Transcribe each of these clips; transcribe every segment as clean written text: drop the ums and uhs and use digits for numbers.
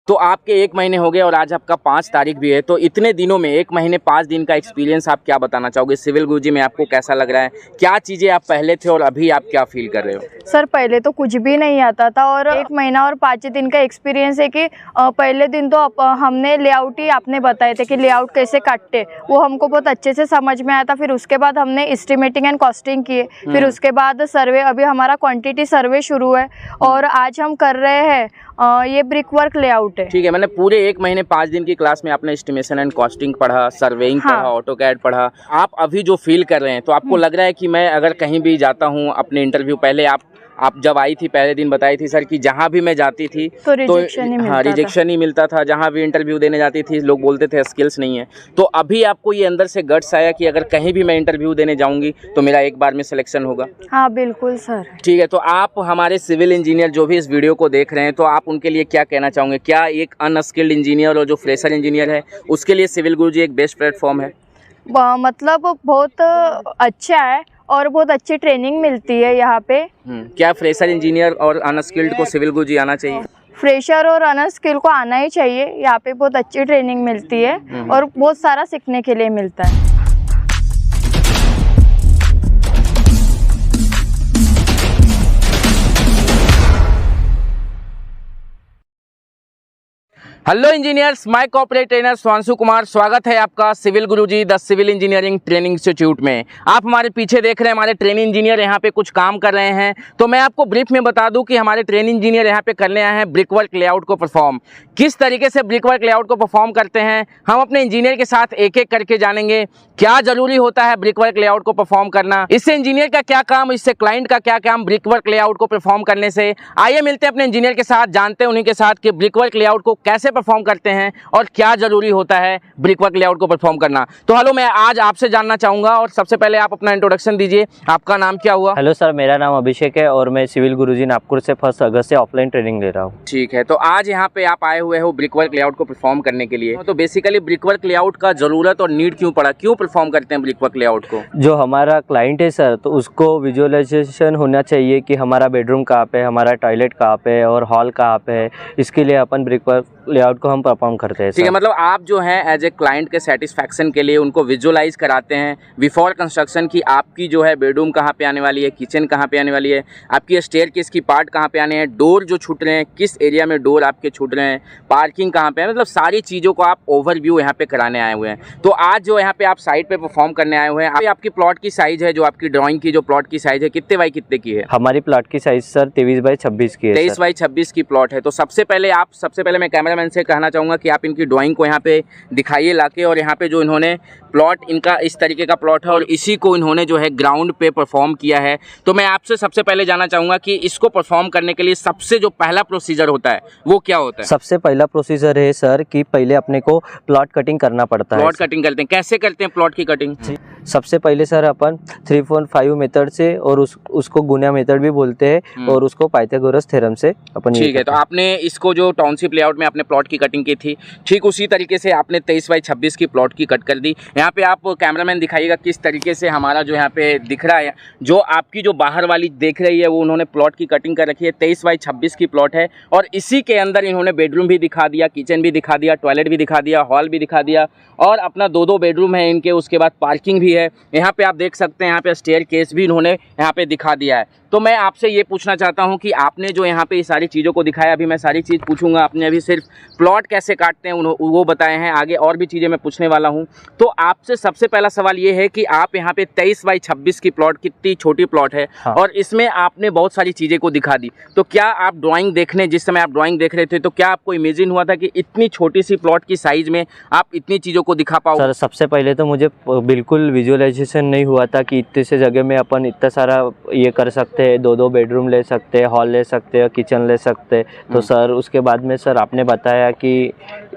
तो आपके 1 महीने हो गए और आज आपका 5 तारीख भी है, तो इतने दिनों में 1 महीने 5 दिन का एक्सपीरियंस आप क्या बताना चाहोगे? सिविल गुरुजी में आपको कैसा लग रहा है? क्या चीज़ें आप पहले थे और अभी आप क्या फील कर रहे हो? सर पहले तो कुछ भी नहीं आता था और 1 महीना और 5 दिन का एक्सपीरियंस है कि पहले दिन तो हमने लेआउट ही आपने बताए थे कि लेआउट कैसे काटते, वो हमको बहुत अच्छे से समझ में आया था। फिर उसके बाद हमने एस्टिमेटिंग एंड कॉस्टिंग किए, फिर उसके बाद सर्वे, अभी हमारा क्वांटिटी सर्वे शुरू है और आज हम कर रहे हैं ये ब्रिक वर्क लेआउट है। ठीक है, मैंने पूरे 1 महीने 5 दिन की क्लास में आपने एस्टिमेशन एंड कॉस्टिंग पढ़ा, सर्वेइंग पढ़ा, ऑटोकैड पढ़ा। आप अभी जो फील कर रहे हैं, तो आपको लग रहा है कि मैं अगर कहीं भी जाता हूँ अपने इंटरव्यू, पहले आप जब आई थी पहले दिन बताई थी सर कि जहाँ भी मैं जाती थी तो रिजेक्शन ही मिलता था। जहाँ भी इंटरव्यू देने जाती थी लोग बोलते थे स्किल्स नहीं है। तो अभी आपको ये अंदर से गट्स आया कि अगर कहीं भी मैं इंटरव्यू देने जाऊंगी तो मेरा एक बार में सिलेक्शन होगा? हाँ बिल्कुल सर। ठीक है, तो आप हमारे सिविल इंजीनियर जो भी इस वीडियो को देख रहे हैं, तो आप उनके लिए क्या कहना चाहोगे? क्या एक अनस्किल्ड इंजीनियर और जो फ्रेशर इंजीनियर है उसके लिए सिविल गुरुजी एक बेस्ट प्लेटफॉर्म है? मतलब बहुत अच्छा है और बहुत अच्छी ट्रेनिंग मिलती है यहाँ पे। क्या फ्रेशर इंजीनियर और अनस्किल्ड को सिविल गुरुजी आना चाहिए? फ्रेशर और अनस्किल्ड को आना ही चाहिए। यहाँ पे बहुत अच्छी ट्रेनिंग मिलती है और बहुत सारा सीखने के लिए मिलता है। Hello engineers, my corporate trainer Suhanshu Kumar, स्वागत है आपका civil Guruji the civil engineering training institute में। आप हमारे पीछे देख रहे हैं हमारे ट्रेनिंग इंजीनियर यहाँ पे कुछ काम कर रहे हैं। तो मैं आपको ब्रीफ में बता दूं कि हमारे ट्रेनिंग इंजीनियर यहाँ पे करने आए हैं ब्रिक वर्क लेआउट को परफॉर्म। किस तरीके से ब्रिक वर्क लेआउट को परफॉर्म करते हैं हम अपने इंजीनियर के साथ एक एक करके जानेंगे। क्या जरूरी होता है ब्रिक वर्क लेआउट को परफॉर्म करना, इससे इंजीनियर का क्या काम, इससे क्लाइंट का क्या काम ब्रिक वर्क लेआउट को परफॉर्म करने से। आइए मिलते हैं अपने इंजीनियर के साथ, जानते हैं उन्हीं के साथ कि ब्रिक वर्क लेआउट को कैसे परफॉर्म करते हैं और क्या जरूरी होता है ब्रिक वर्क लेआउट को परफॉर्म करना। तो हेलो, मैं आज आपसे जानना चाहूंगा और सबसे पहले आप अपना इंट्रोडक्शन दीजिए। आपका नाम क्या हुआ? हेलो सर, मेरा नाम अभिषेक है और मैं सिविल गुरुजी नागपुर से 1 अगस्त से ऑफलाइन ट्रेनिंग ले रहा हूँ। ठीक है, तो आज यहाँ पे आप आए हुए हो ब्रिक वर्क लेआउट को परफॉर्म करने के लिए। तो बेसिकली ब्रिक वर्क लेआउट का जरूरत और नीड क्यों पड़ा, क्यों परफॉर्म करते हैं ब्रिक वर्क लेआउट को? जो हमारा क्लाइंट है सर, तो उसको विजुअलाइजेशन होना चाहिए कि हमारा बेडरूम कहाँ पे है, हमारा टॉयलेट कहाँ पे है और हॉल कहाँ पे है। इसके लिए अपन ब्रिक वर्क लेआउट को हम परफॉर्म करते हैं। ठीक है, मतलब आप जो है एज ए क्लाइंट के सेटिस्फैक्शन के लिए उनको विजुअलाइज कराते हैं बिफोर कंस्ट्रक्शन की आपकी जो है बेडरूम कहाँ पे आने वाली है, किचन कहाँ पे आने वाली है, आपकी स्टेयर केस की पार्ट कहाँ पे आने हैं, डोर जो छूट रहे हैं किस एरिया में डोर आपके छूट रहे हैं, पार्किंग कहाँ पे है, मतलब सारी चीज़ों को आप ओवरव्यू यहाँ पे कराने आए हुए हैं। तो आज जो यहाँ पे आप साइट पे परफॉर्म करने आए हुए हैं, आपकी प्लॉट की साइज है, जो आपकी ड्राइंग की जो प्लॉट की साइज है, कितने बाई कितने की है? हमारी प्लॉट की साइज सर 23 बाई 26 की है। 23 बाई 26 की प्लॉट है। तो सबसे पहले मैं कैमरामैन से कहना चाहूँगा कि आप इनकी ड्राइंग को यहाँ पे दिखाइए लाके, और यहाँ पे जो इन्होंने प्लॉट, इनका इस तरीके का प्लॉट है और इसी को इन्होंने जो है ग्राउंड पे परफॉर्म किया है। तो मैं आपसे सबसे पहले जानना चाहूँगा कि इसको परफॉर्म करने के लिए सबसे जो पहला प्रोसीजर होता है वो क्या होता है? सबसे पहला प्रोसीजर है सर कि पहले अपने को प्लॉट कटिंग करना पड़ता है। प्लॉट कटिंग करते हैं, कैसे करते हैं प्लॉट की कटिंग? सबसे पहले सर अपन 3.5 मेथड से और उसको गुना मेथड भी बोलते हैं और उसको पाइथागोरस थ्योरम से अपन। ठीक है, तो आपने इसको जो टाउनशिप लेआउट में आपने प्लॉट की कटिंग की थी, ठीक उसी तरीके से आपने 23 बाई 26 की प्लॉट की कट कर दी। यहाँ पे आप कैमरामैन दिखाइएगा किस तरीके से हमारा जो यहाँ पे दिख रहा है, जो आपकी जो बाहर वाली देख रही है वो उन्होंने प्लॉट की कटिंग कर रखी है। 23 बाई 26 की प्लॉट है और इसी के अंदर इन्होंने बेडरूम भी दिखा दिया, किचन भी दिखा दिया, टॉयलेट भी दिखा दिया, हॉल भी दिखा दिया और अपना 2 बेडरूम है इनके, उसके बाद पार्किंग भी है। यहाँ पे आप देख सकते हैं, यहाँ पे स्टेयर केस भी इन्होंने यहाँ पे दिखा दिया है। तो मैं आपसे ये पूछना चाहता हूँ कि आपने जो यहाँ पे ये सारी चीज़ों को दिखाया, अभी मैं सारी चीज़ पूछूंगा, आपने अभी सिर्फ प्लॉट कैसे काटते हैं वो बताए हैं, आगे और भी चीज़ें मैं पूछने वाला हूँ। तो आपसे सबसे पहला सवाल ये है कि आप यहाँ पे 23 बाई 26 की प्लॉट, कितनी छोटी प्लॉट है और इसमें आपने बहुत सारी चीज़ें को दिखा दी। तो क्या आप ड्राइंग देखने, जिस समय आप ड्राइंग देख रहे थे, तो क्या आपको इमेजिन हुआ था कि इतनी छोटी सी प्लॉट की साइज में आप इतनी चीज़ों को दिखा पाओ? सर सबसे पहले तो मुझे बिल्कुल विजुअलाइजेशन नहीं हुआ था कि इतने से जगह में अपन इतना सारा ये कर सकते हैं, 2 बेडरूम ले सकते हैं, हॉल ले सकते हैं, किचन ले सकते हैं। तो सर उसके बाद में सर आपने बताया कि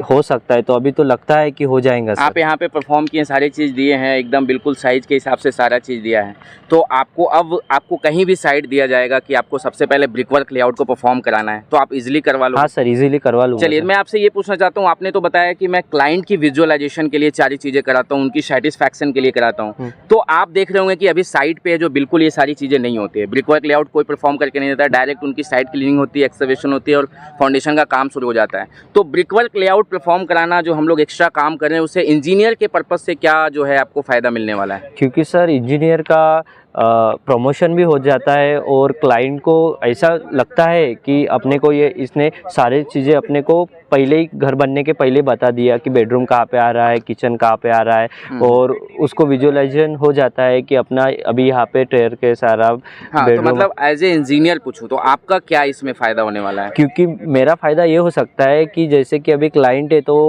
हो सकता है, तो अभी तो लगता है कि हो जाएगा सर। आप यहाँ पे परफॉर्म किए, सारी चीज़ दिए हैं, एकदम बिल्कुल साइज के हिसाब से सारा चीज़ दिया है। तो आपको कहीं भी साइड दिया जाएगा कि आपको सबसे पहले ब्रिक वर्क लेआउट को परफॉर्म कराना है, तो आप इजीली करवा लो? हाँ सर, इजीली करवा लूँगा। चलिए, मैं आपसे ये पूछना चाहता हूँ, आपने तो बताया कि मैं क्लाइंट की विजुअलाइजेशन के लिए सारी चीज़ें कराता हूँ, उनकी सेटिस्फैक्शन के लिए कराता हूँ। तो आप देख रहे होंगे कि अभी साइट पे जो बिल्कुल ये सारी चीज़ें नहीं होती है, ब्रिक वर्क लेआउट कोई परफॉर्म करके नहीं देता, डायरेक्ट उनकी साइट क्लीनिंग होती है, एक्सकवेशन होती है और फाउंडेशन का काम शुरू हो जाता है। तो ब्रिकवर्क लेआउट परफॉर्म कराना जो हम लोग एक्स्ट्रा काम कर रहे हैं, उससे इंजीनियर के पर्पज से क्या जो है आपको फ़ायदा मिलने वाला है? क्योंकि सर इंजीनियर का प्रमोशन भी हो जाता है और क्लाइंट को ऐसा लगता है कि अपने को ये इसने सारी चीज़ें अपने को पहले ही घर बनने के पहले बता दिया कि बेडरूम कहाँ पे आ रहा है, किचन कहाँ पे आ रहा है, और उसको विजुअलाइजेशन हो जाता है कि अपना अभी यहाँ पे टेयर के सारा हाँ, तो बेडरूम। मतलब एज ए इंजीनियर पूछूं तो आपका क्या इसमें फ़ायदा होने वाला है? क्योंकि मेरा फ़ायदा ये हो सकता है कि जैसे कि अभी क्लाइंट है तो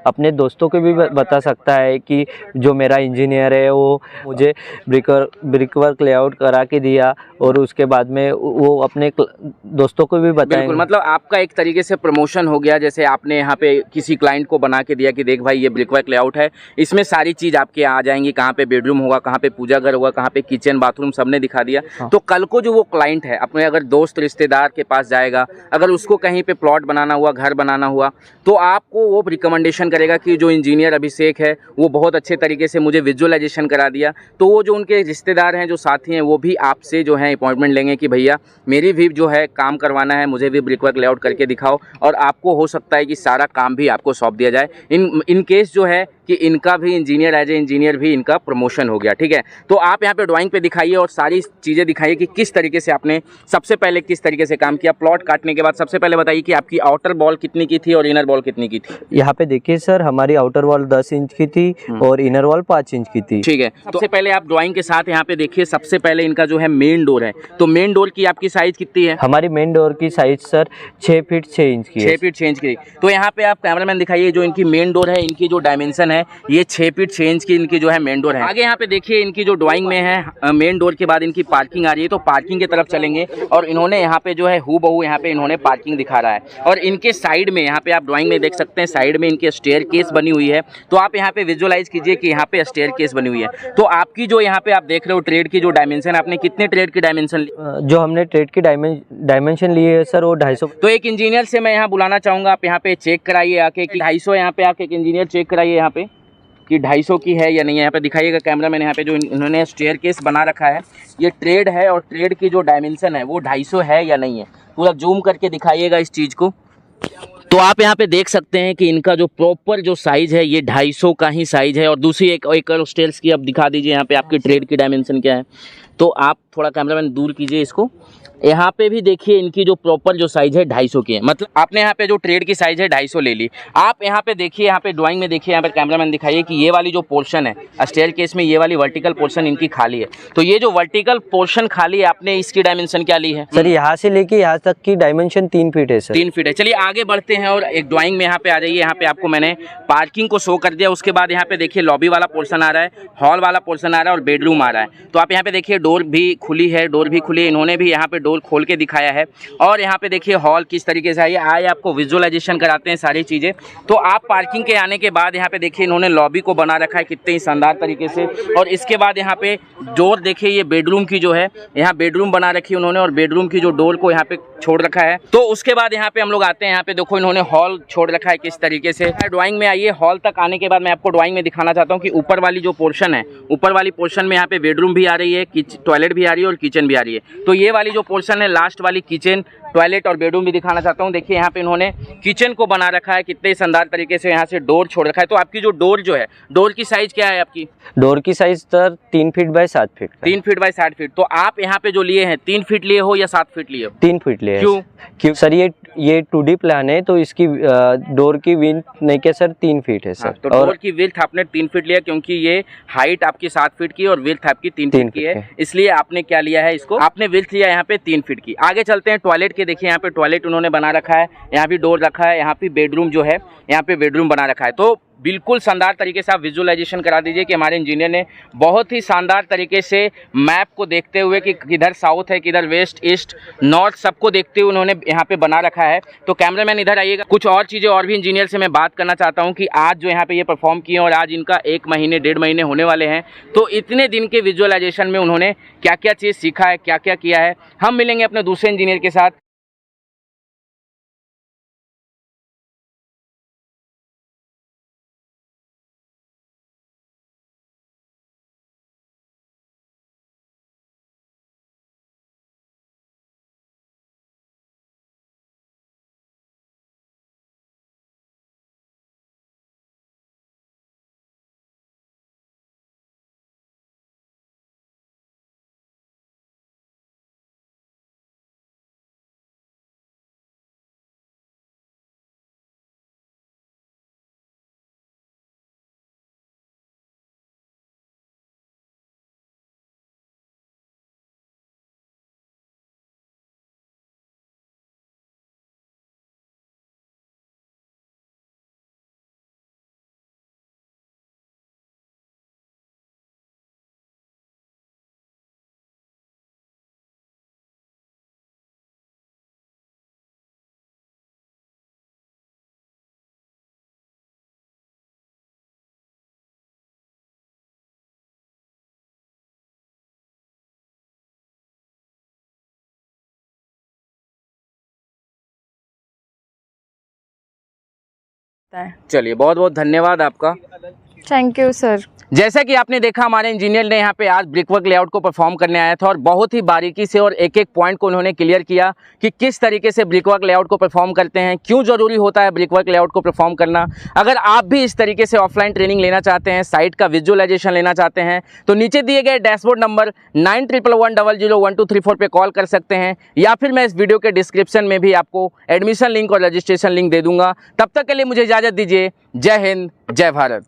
अपने दोस्तों को भी बता सकता है कि जो मेरा इंजीनियर है वो मुझे ब्रिकवर्क लेआउट करा के दिया, और उसके बाद में वो अपने दोस्तों को भी बिल्कुल, बताएंगे। मतलब आपका एक तरीके से प्रमोशन हो गया, जैसे आपने यहाँ पे किसी क्लाइंट को बना के दिया कि देख भाई ये ब्रिकवर्क लेआउट है, इसमें सारी चीज़ आपके आ जाएंगी, कहाँ पे बेडरूम होगा, कहाँ पे पूजा घर होगा, कहाँ पे किचन बाथरूम सबने दिखा दिया। हाँ। तो कल को जो वो क्लाइंट है अपने अगर दोस्त रिश्तेदार के पास जाएगा, अगर उसको कहीं पे प्लॉट बनाना हुआ, घर बनाना हुआ, तो आपको वो रिकमेंडेशन करेगा कि जो इंजीनियर अभिषेक है वो बहुत अच्छे तरीके से मुझे विजुअलाइजेशन करा दिया। तो वो जो उनके रिश्तेदार हैं, जो साथी हैं, वो भी आपसे जो है अपॉइंटमेंट लेंगे कि भैया मेरी भी जो है काम करवाना है, मुझे भी ब्रिकवर्क लेआउट करके दिखाओ, और आपको हो सकता है कि सारा काम भी आपको सौंप दिया जाए। इन केस जो है कि इनका भी इंजीनियर एज ए इंजीनियर भी इनका प्रमोशन हो गया। ठीक है, तो आप यहाँ पे ड्राइंग पे दिखाइए और सारी चीज़ें दिखाइए कि किस तरीके से आपने सबसे पहले किस तरीके से काम किया। प्लॉट काटने के बाद सबसे पहले बताइए कि आपकी आउटर बॉल कितनी की थी और इनर बॉल कितनी की थी? यहाँ पे देखिए सर, हमारी आउटर वॉल 10 इंच की थी और इनर वॉल 5 इंच की थी। ठीक है, सबसे पहले आप ड्राइंग के साथ यहाँ पे देखिए, सबसे पहले इनका जो है मेन डोर है, तो मेन डोर की आपकी साइज कितनी है? हमारी मेन डोर की साइज सर 6 फीट 6 इंच की है। 6 फीट 6 इंच की। तो यहाँ पे आप कैमरामैन दिखाइए, जो इनकी मेन डोर है, इनकी जो डायमेंशन है ये 6 फीट 6 इंच की इनकी जो है मेन डोर है। आगे यहाँ पे देखिए इनकी जो ड्राइंग में है, मेन डोर के बाद इनकी पार्किंग आ रही है, तो पार्किंग की तरफ चलेंगे और इन्होंने यहाँ पे जो है हूबहू यहाँ पे इन्होंने पार्किंग दिखा रहा है। और इनके साइड में यहाँ पे आप ड्राइंग में देख सकते हैं, साइड में इनके स्टेयर केस बनी हुई है। तो आप यहाँ पे विजुअलाइज कीजिए कि यहाँ पे स्टेयर केस बनी हुई है। तो आपकी जो यहाँ पे आप देख रहे हो ट्रेड की जो डायमेंशन, आपने कितने ट्रेड की डायमेंशन ली? जो हमने ट्रेड की डायमेंशन ली है सर वो 250। तो एक इंजीनियर से मैं यहाँ बुलाना चाहूँगा, आप यहाँ पे चेक कराइए आके कि 250, यहाँ पे आके एक इंजीनियर चेक कराइए यहाँ पे कि 250 की है या नहीं है। यहाँ पे दिखाइएगा कैमरामैन, यहाँ पे जो इन्होंने स्टेयर केस बना रखा है ये ट्रेड है, और ट्रेड की जो डायमेंशन है वो 250 है या नहीं है, पूरा जूम करके दिखाइएगा इस चीज़ को। तो आप यहाँ पे देख सकते हैं कि इनका जो प्रॉपर जो साइज है ये 250 का ही साइज है। और दूसरी एक और स्टेयर्स की अब दिखा दीजिए यहाँ पे आपकी ट्रेड की डायमेंशन क्या है। तो आप थोड़ा कैमरामैन दूर कीजिए इसको, यहाँ पे भी देखिए इनकी जो प्रॉपर जो साइज है 250 की है। मतलब आपने यहाँ पे जो ट्रेड की साइज है 250 ले ली। आप यहाँ पे देखिए, यहाँ पे ड्राइंग में देखिए, यहाँ पे कैमरामैन दिखाइए कि ये वाली जो पोर्शन है स्टेयर केस में, ये वाली वर्टिकल पोर्शन इनकी खाली है। तो ये जो वर्टिकल पोर्शन खाली है, आपने इसकी डायमेंशन क्या ली है? सर यहाँ से लेके यहाँ तक की डायमेंशन 3 फीट है सर। 3 फीट है। चलिए आगे बढ़ते हैं और एक ड्राइंग में यहाँ पे आ जाइए। यहाँ पे आपको मैंने पार्किंग को शो कर दिया, उसके बाद यहाँ पे देखिए लॉबी वाला पोर्शन आ रहा है, हॉल वाला पोर्शन आ रहा है और बेडरूम आ रहा है। तो आप यहाँ पे देखिए डोर भी खुली है, डोर भी खुली है, इन्होंने भी यहाँ पे डोर खोल के दिखाया है। और यहाँ पे देखिए हॉल किस तरीके से है, आए आपको विजुअलाइजेशन कराते हैं सारी चीज़ें। तो आप पार्किंग के आने के बाद यहाँ पे देखिए इन्होंने लॉबी को बना रखा है कितने ही शानदार तरीके से। और इसके बाद यहाँ पे डोर देखिए, ये बेडरूम की जो है, यहाँ बेडरूम बना रखी है उन्होंने, और बेडरूम की जो डोर को यहाँ पे छोड़ रखा है। तो उसके बाद यहाँ पे हम लोग आते हैं, यहाँ पे देखो इन्होंने हॉल छोड़ रखा है किस तरीके से। ड्राइंग में आइए, हॉल तक आने के बाद मैं आपको ड्राइंग में दिखाना चाहता हूँ कि ऊपर वाली जो पोर्शन है, ऊपर वाली पोर्शन में यहाँ पे बेडरूम भी आ रही है, टॉयलेट भी आ रही है और किचन भी आ रही है। तो ये वाली जो पोर्शन है, लास्ट वाली किचन, टॉयलेट और बेडरूम भी दिखाना चाहता हूँ। देखिए यहाँ पे इन्होंने किचन को बना रखा है कितने शानदार तरीके से, यहाँ से डोर छोड़ रखा है। तो आपकी जो डोर जो है, डोर की साइज क्या है आपकी? डोर की size sir 3 feet by 7 feet. 3 feet by 7 feet. तो आप यहाँ पे जो लिए हैं 3 फीट लिए हो या 7 फीट लिए हो? 3 फीट लिए। क्यों सर ये 2D प्लान है तो इसकी डोर की विड्थ नहीं क्या सर 3 फीट है सर। हाँ, तो डोर की विड्थ आपने 3 फीट लिया क्योंकि ये हाइट आपकी 7 फीट की और विड्थ आपकी 3 फीट की है, इसलिए आपने क्या लिया है, इसको आपने विड्थ लिया यहाँ पे 3 फीट की। आगे चलते हैं टॉयलेट के। देखिए यहाँ पे टॉयलेट उन्होंने बना रखा है, यहाँ भी डोर रखा है, यहाँ पे बेडरूम जो है, यहाँ पे बेडरूम बना रखा है। तो बिल्कुल शानदार तरीके से आप विजुअलाइजेशन करा दीजिए कि हमारे इंजीनियर ने बहुत ही शानदार तरीके से मैप को देखते हुए कि किधर साउथ है, किधर वेस्ट, ईस्ट, नॉर्थ, सबको देखते हुए उन्होंने यहाँ पे बना रखा है। तो कैमरामैन इधर आइएगा। कुछ और चीज़ें और भी इंजीनियर से मैं बात करना चाहता हूँ कि आज जो यहाँ पे ये परफॉर्म किए और आज इनका 1 महीने 1.5 महीने होने वाले हैं। तो इतने दिन के विजुअलाइजेशन में उन्होंने क्या क्या चीज़ सीखा है, क्या क्या किया है, हम मिलेंगे अपने दूसरे इंजीनियर के साथ। है। चलिए, बहुत बहुत धन्यवाद आपका। Thank you sir. जैसा कि आपने देखा, हमारे इंजीनियर ने यहाँ पे आज ब्रिकवर्क लेआउट को परफॉर्म करने आया था और बहुत ही बारीकी से और एक एक पॉइंट को उन्होंने क्लियर किया कि किस तरीके से ब्रिकवर्क लेआउट को परफॉर्म करते हैं, क्यों ज़रूरी होता है ब्रिकवर्क लेआउट को परफॉर्म करना। अगर आप भी इस तरीके से ऑफलाइन ट्रेनिंग लेना चाहते हैं, साइट का विजुअलाइजेशन लेना चाहते हैं, तो नीचे दिए गए डैशबोर्ड नंबर 9111001234 पे कॉल कर सकते हैं, या फिर मैं इस वीडियो के डिस्क्रिप्शन में भी आपको एडमिशन लिंक और रजिस्ट्रेशन लिंक दे दूंगा। तब तक के लिए मुझे इजाज़त दीजिए। जय हिंद, जय भारत।